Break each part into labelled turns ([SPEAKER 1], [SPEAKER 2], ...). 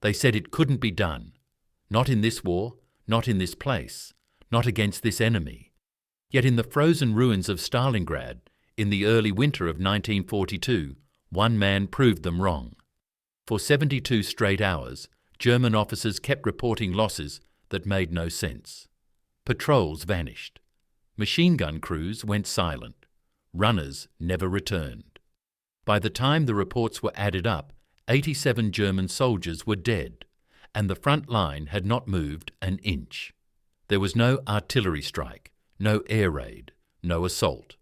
[SPEAKER 1] They said it couldn't be done. Not in this war, not in this place, not against this enemy. Yet in the frozen ruins of Stalingrad, in the early winter of 1942, one man proved them wrong. For 72 straight hours, German officers kept reporting losses that made no sense. Patrols vanished. Machine gun crews went silent. Runners never returned. By the time the reports were added up, 87 German soldiers were dead, and the front line had not moved an inch. There was no artillery strike, no air raid, no assault.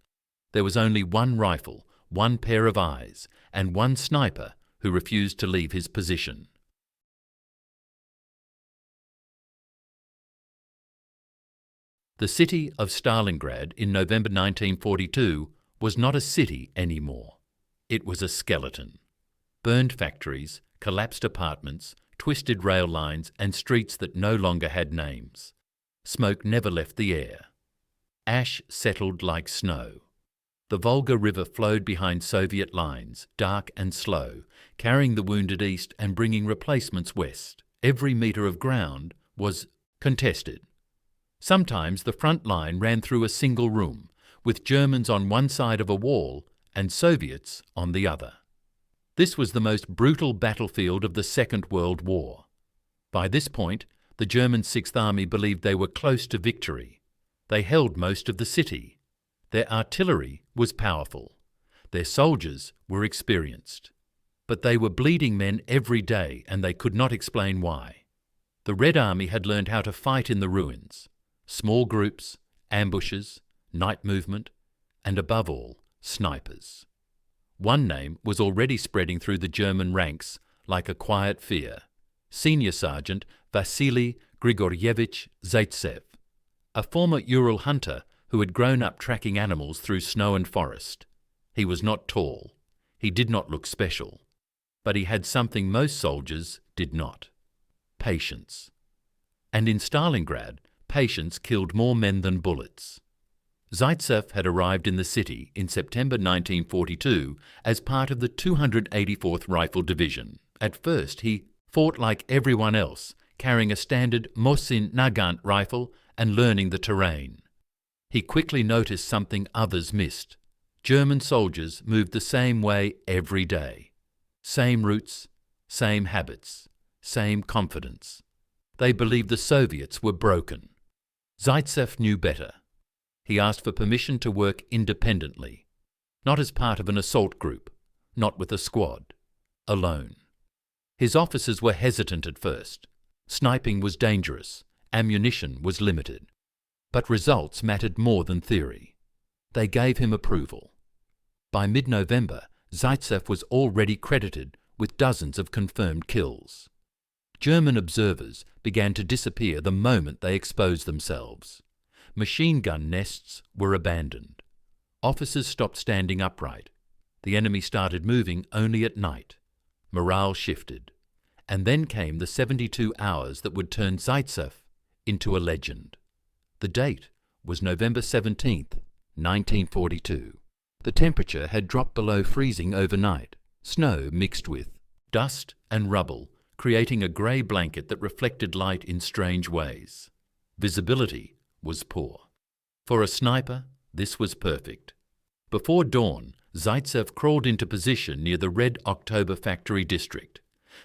[SPEAKER 1] There was only one rifle, one pair of eyes, and one sniper who refused to leave his position. The city of Stalingrad in November 1942 was not a city anymore. It was a skeleton. Burned factories, collapsed apartments, twisted rail lines, and streets that no longer had names. Smoke never left the air. Ash settled like snow. The Volga River flowed behind Soviet lines, dark and slow, carrying the wounded east and bringing replacements west. Every metre of ground was contested. Sometimes the front line ran through a single room, with Germans on one side of a wall and Soviets on the other. This was the most brutal battlefield of the Second World War. By this point, the German Sixth Army believed they were close to victory. They held most of the city. Their artillery was powerful. Their soldiers were experienced. But they were bleeding men every day, and they could not explain why. The Red Army had learned how to fight in the ruins. Small groups, ambushes, night movement, and above all, snipers. One name was already spreading through the German ranks like a quiet fear. Senior Sergeant Vasily Zaitsev, a former Ural hunter who had grown up tracking animals through snow and forest. He was not tall. He did not look special. But he had something most soldiers did not: patience. And in Stalingrad, patience killed more men than bullets. Zaitsev had arrived in the city in September 1942 as part of the 284th Rifle Division. At first, he fought like everyone else, carrying a standard Mosin Nagant rifle and learning the terrain. He quickly noticed something others missed. German soldiers moved the same way every day. Same routes, same habits, same confidence. They believed the Soviets were broken. Zaitsev knew better. He asked for permission to work independently, not as part of an assault group, not with a squad, alone. His officers were hesitant at first. Sniping was dangerous, ammunition was limited. But results mattered more than theory. They gave him approval. By mid-November, Zaitsev was already credited with dozens of confirmed kills. German observers began to disappear the moment they exposed themselves. Machine gun nests were abandoned. Officers stopped standing upright. The enemy started moving only at night. Morale shifted. And then came the 72 hours that would turn Zaitsev into a legend. The date was November 17th, 1942. The temperature had dropped below freezing overnight. Snow mixed with dust and rubble, creating a grey blanket that reflected light in strange ways. Visibility was poor. For a sniper, this was perfect. Before dawn, Zaitsev crawled into position near the Red October factory district.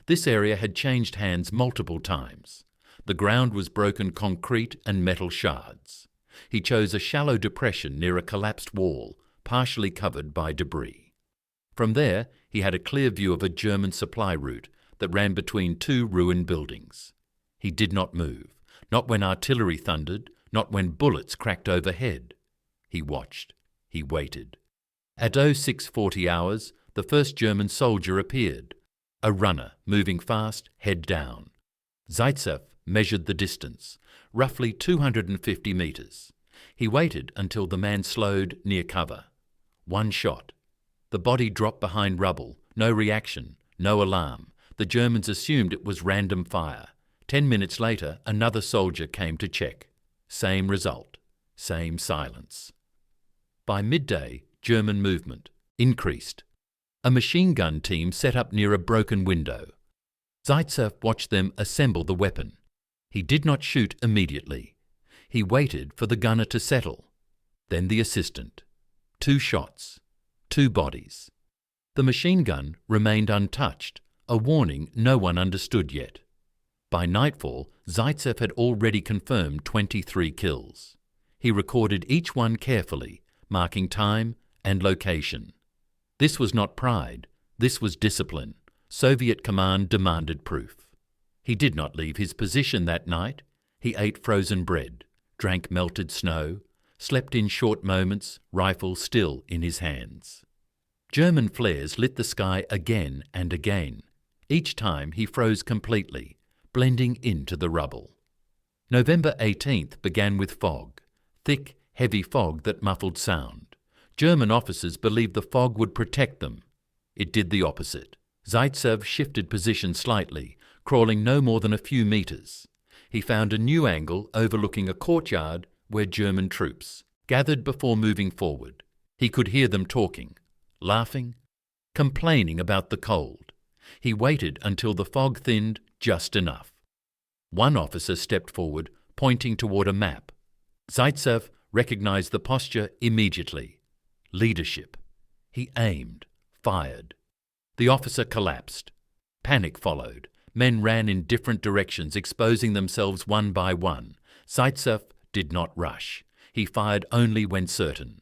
[SPEAKER 1] This area had changed hands multiple times. The ground was broken concrete and metal shards. He chose a shallow depression near a collapsed wall, partially covered by debris. From there, he had a clear view of a German supply route that ran between two ruined buildings. He did not move, not when artillery thundered, not when bullets cracked overhead. He watched. He waited. At 0640 hours, the first German soldier appeared, a runner moving fast, head down. Zaitsev measured the distance, roughly 250 metres. He waited until the man slowed near cover. One shot. The body dropped behind rubble. No reaction, no alarm. The Germans assumed it was random fire. 10 minutes later, another soldier came to check. Same result. Same silence. By midday, German movement increased. A machine gun team set up near a broken window. Zaitsev watched them assemble the weapon. He did not shoot immediately. He waited for the gunner to settle. Then the assistant. 2 shots. 2 bodies. The machine gun remained untouched, a warning no one understood yet. By nightfall, Zaitsev had already confirmed 23 kills. He recorded each one carefully, marking time and location. This was not pride, this was discipline. Soviet command demanded proof. He did not leave his position that night. He ate frozen bread, drank melted snow, slept in short moments, rifle still in his hands. German flares lit the sky again and again. Each time he froze completely, blending into the rubble. November 18th began with fog, thick, heavy fog that muffled sound. German officers believed the fog would protect them. It did the opposite. Zaitsev shifted position slightly, crawling no more than a few meters. He found a new angle overlooking a courtyard where German troops gathered before moving forward. He could hear them talking, laughing, complaining about the cold. He waited until the fog thinned just enough. One officer stepped forward, pointing toward a map. Zaitsev recognized the posture immediately. Leadership. He aimed, fired. The officer collapsed. Panic followed. Men ran in different directions, exposing themselves one by one. Zaitsev did not rush. He fired only when certain.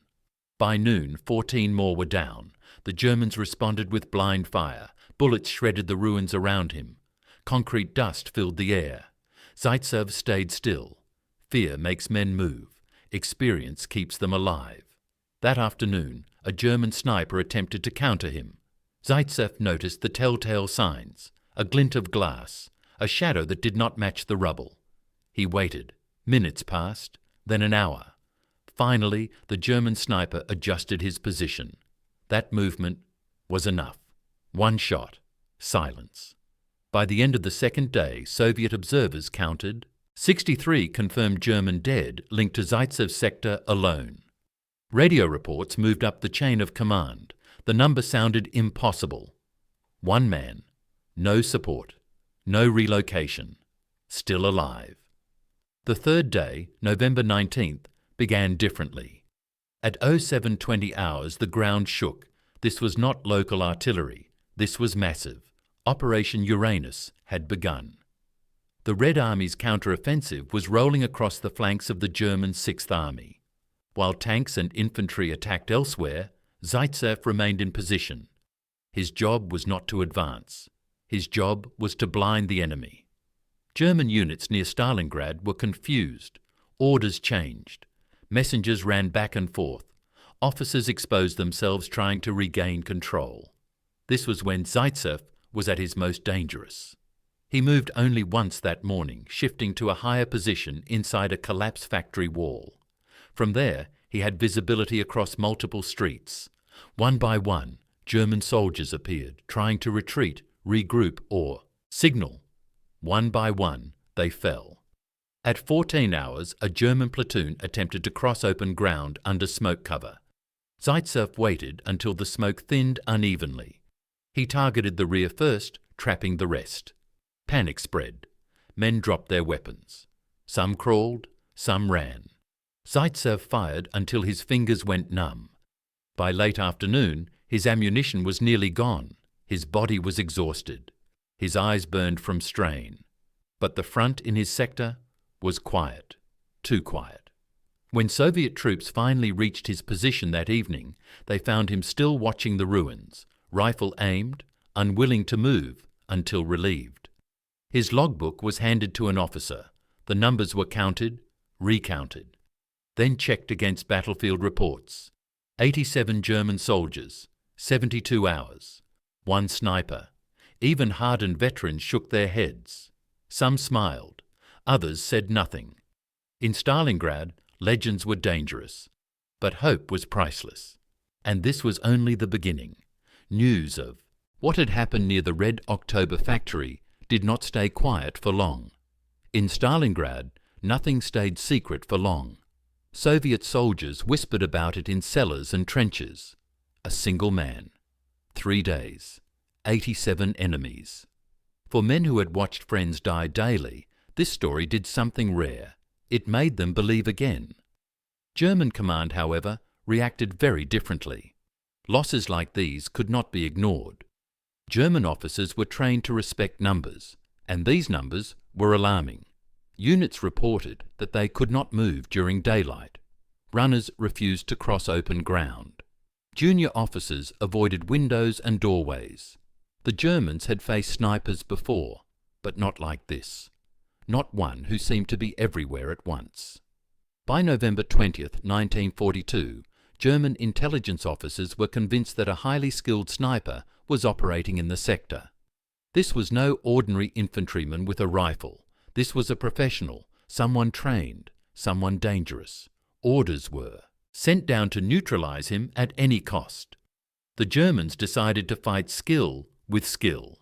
[SPEAKER 1] By noon, 14 more were down. The Germans responded with blind fire. Bullets shredded the ruins around him. Concrete dust filled the air. Zaitsev stayed still. Fear makes men move. Experience keeps them alive. That afternoon, a German sniper attempted to counter him. Zaitsev noticed the telltale signs, a glint of glass, a shadow that did not match the rubble. He waited. Minutes passed, then an hour. Finally, the German sniper adjusted his position. That movement was enough. 1 shot. Silence. By the end of the second day, Soviet observers counted 63 confirmed German dead linked to Zaitsev's sector alone. Radio reports moved up the chain of command. The number sounded impossible. 1 man, no support, no relocation, still alive. The third day, November 19th, began differently. At 07:20 hours, the ground shook. This was not local artillery. This was massive. Operation Uranus had begun. The Red Army's counter-offensive was rolling across the flanks of the German Sixth Army. While tanks and infantry attacked elsewhere, Zaitsev remained in position. His job was not to advance. His job was to blind the enemy. German units near Stalingrad were confused. Orders changed. Messengers ran back and forth. Officers exposed themselves trying to regain control. This was when Zaitsev was at his most dangerous. He moved only once that morning, shifting to a higher position inside a collapsed factory wall. From there, he had visibility across multiple streets. One by one, German soldiers appeared, trying to retreat, regroup, or signal. One by one, they fell. At 14 hours, a German platoon attempted to cross open ground under smoke cover. Zaitsev waited until the smoke thinned unevenly. He targeted the rear first, trapping the rest. Panic spread. Men dropped their weapons. Some crawled, some ran. Zaitsev fired until his fingers went numb. By late afternoon, his ammunition was nearly gone. His body was exhausted. His eyes burned from strain. But the front in his sector was quiet. Too quiet. When Soviet troops finally reached his position that evening, they found him still watching the ruins, rifle aimed, unwilling to move until relieved. His logbook was handed to an officer. The numbers were counted, recounted, then checked against battlefield reports. 87 German soldiers, 72 hours, 1 sniper. Even hardened veterans shook their heads. Some smiled, others said nothing. In Stalingrad, legends were dangerous, but hope was priceless. And this was only the beginning. News of what had happened near the Red October factory did not stay quiet for long. In Stalingrad, nothing stayed secret for long. Soviet soldiers whispered about it in cellars and trenches. A single man. 3 days. 87 enemies. For men who had watched friends die daily, this story did something rare. It made them believe again. German command, however, reacted very differently. Losses like these could not be ignored. German officers were trained to respect numbers, and these numbers were alarming. Units reported that they could not move during daylight. Runners refused to cross open ground. Junior officers avoided windows and doorways. The Germans had faced snipers before, but not like this. Not one who seemed to be everywhere at once. By November 20th, 1942, German intelligence officers were convinced that a highly skilled sniper was operating in the sector. This was no ordinary infantryman with a rifle. This was a professional, someone trained, someone dangerous. Orders were sent down to neutralize him at any cost. The Germans decided to fight skill with skill.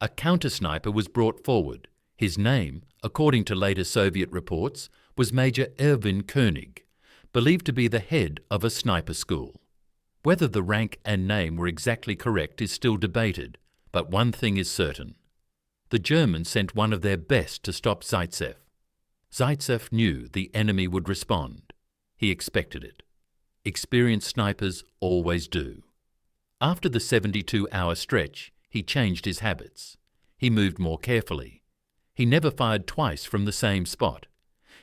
[SPEAKER 1] A counter-sniper was brought forward. His name, according to later Soviet reports, was Major Erwin König, believed to be the head of a sniper school. Whether the rank and name were exactly correct is still debated, but one thing is certain. The Germans sent one of their best to stop Zaitsev. Zaitsev knew the enemy would respond. He expected it. Experienced snipers always do. After the 72-hour stretch, he changed his habits. He moved more carefully. He never fired twice from the same spot.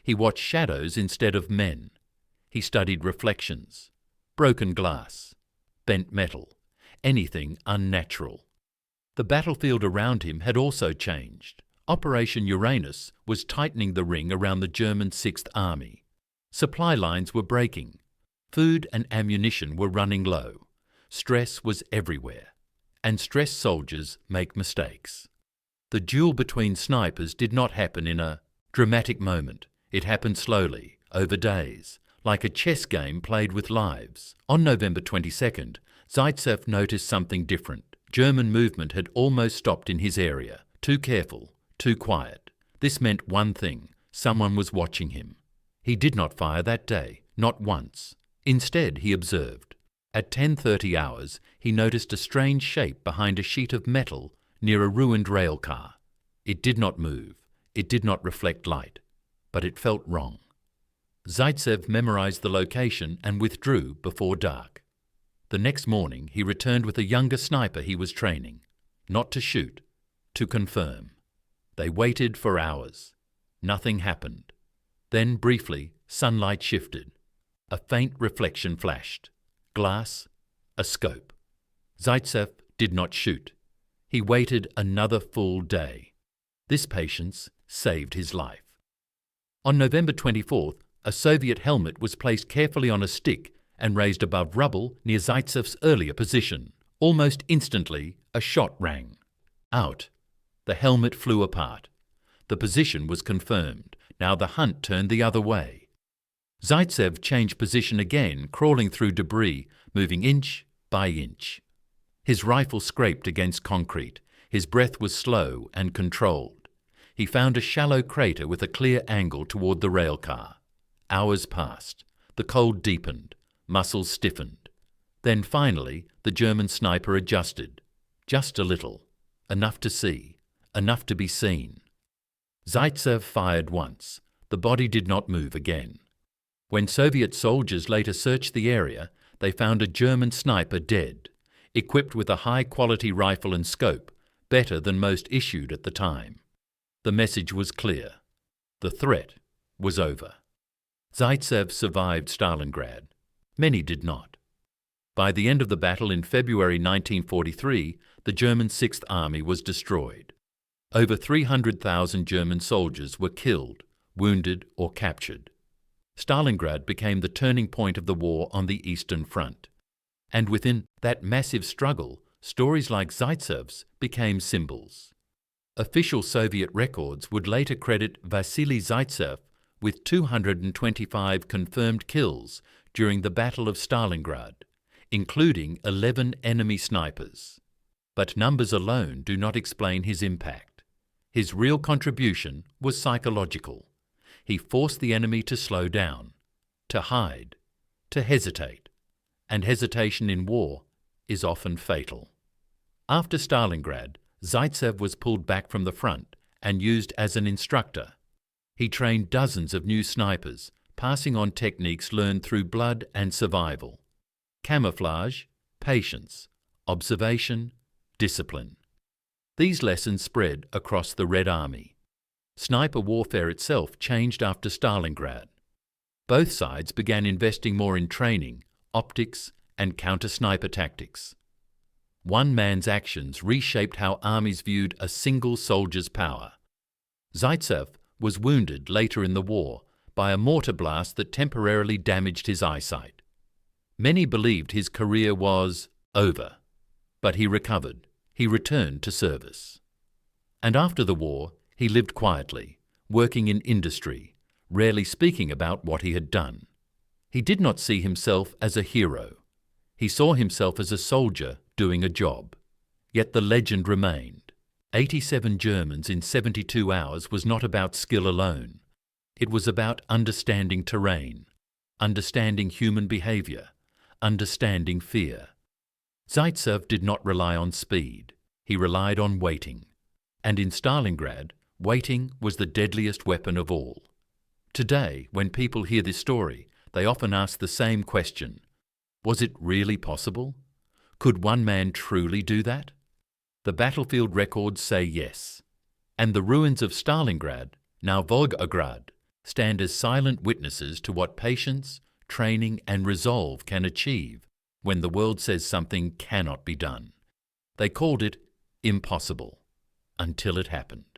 [SPEAKER 1] He watched shadows instead of men. He studied reflections, broken glass, bent metal, anything unnatural. The battlefield around him had also changed. Operation Uranus was tightening the ring around the German Sixth Army. Supply lines were breaking. Food and ammunition were running low. Stress was everywhere. And stressed soldiers make mistakes. The duel between snipers did not happen in a dramatic moment. It happened slowly, over days, like a chess game played with lives. On November 22nd, Zaitsev noticed something different. German movement had almost stopped in his area. Too careful, too quiet. This meant one thing: someone was watching him. He did not fire that day, not once. Instead, he observed. At 10:30 hours, he noticed a strange shape behind a sheet of metal near a ruined rail car. It did not move. It did not reflect light. But it felt wrong. Zaitsev memorized the location and withdrew before dark. The next morning, he returned with a younger sniper he was training. Not to shoot, to confirm. They waited for hours. Nothing happened. Then, briefly, sunlight shifted. A faint reflection flashed. Glass, a scope. Zaitsev did not shoot. He waited another full day. This patience saved his life. On November 24th, a Soviet helmet was placed carefully on a stick and raised above rubble near Zaitsev's earlier position. Almost instantly, a shot rang. Out. The helmet flew apart. The position was confirmed. Now the hunt turned the other way. Zaitsev changed position again, crawling through debris, moving inch by inch. His rifle scraped against concrete. His breath was slow and controlled. He found a shallow crater with a clear angle toward the rail car. Hours passed. The cold deepened. Muscles stiffened. Then finally, the German sniper adjusted. Just a little. Enough to see. Enough to be seen. Zaitsev fired once. The body did not move again. When Soviet soldiers later searched the area, they found a German sniper dead, equipped with a high-quality rifle and scope, better than most issued at the time. The message was clear. The threat was over. Zaitsev survived Stalingrad. Many did not. By the end of the battle in February 1943, the German Sixth Army was destroyed. Over 300,000 German soldiers were killed, wounded, or captured. Stalingrad became the turning point of the war on the Eastern Front. And within that massive struggle, stories like Zaitsev's became symbols. Official Soviet records would later credit Vasily Zaitsev with 225 confirmed kills during the Battle of Stalingrad, including 11 enemy snipers. But numbers alone do not explain his impact. His real contribution was psychological. He forced the enemy to slow down, to hide, to hesitate. And hesitation in war is often fatal. After Stalingrad, Zaitsev was pulled back from the front and used as an instructor. He trained dozens of new snipers, passing on techniques learned through blood and survival. Camouflage, patience, observation, discipline. These lessons spread across the Red Army. Sniper warfare itself changed after Stalingrad. Both sides began investing more in training, optics, and counter-sniper tactics. One man's actions reshaped how armies viewed a single soldier's power. Zaitsev was wounded later in the war by a mortar blast that temporarily damaged his eyesight. Many believed his career was over, but he recovered. He returned to service. And after the war, he lived quietly, working in industry, rarely speaking about what he had done. He did not see himself as a hero. He saw himself as a soldier doing a job. Yet the legend remained. 87 Germans in 72 hours was not about skill alone. It was about understanding terrain, understanding human behavior, understanding fear. Zaitsev did not rely on speed. He relied on waiting. And in Stalingrad, waiting was the deadliest weapon of all. Today, when people hear this story, they often ask the same question. Was it really possible? Could one man truly do that? The battlefield records say yes. And the ruins of Stalingrad, now Volgograd, stand as silent witnesses to what patience, training, and resolve can achieve when the world says something cannot be done. They called it impossible until it happened.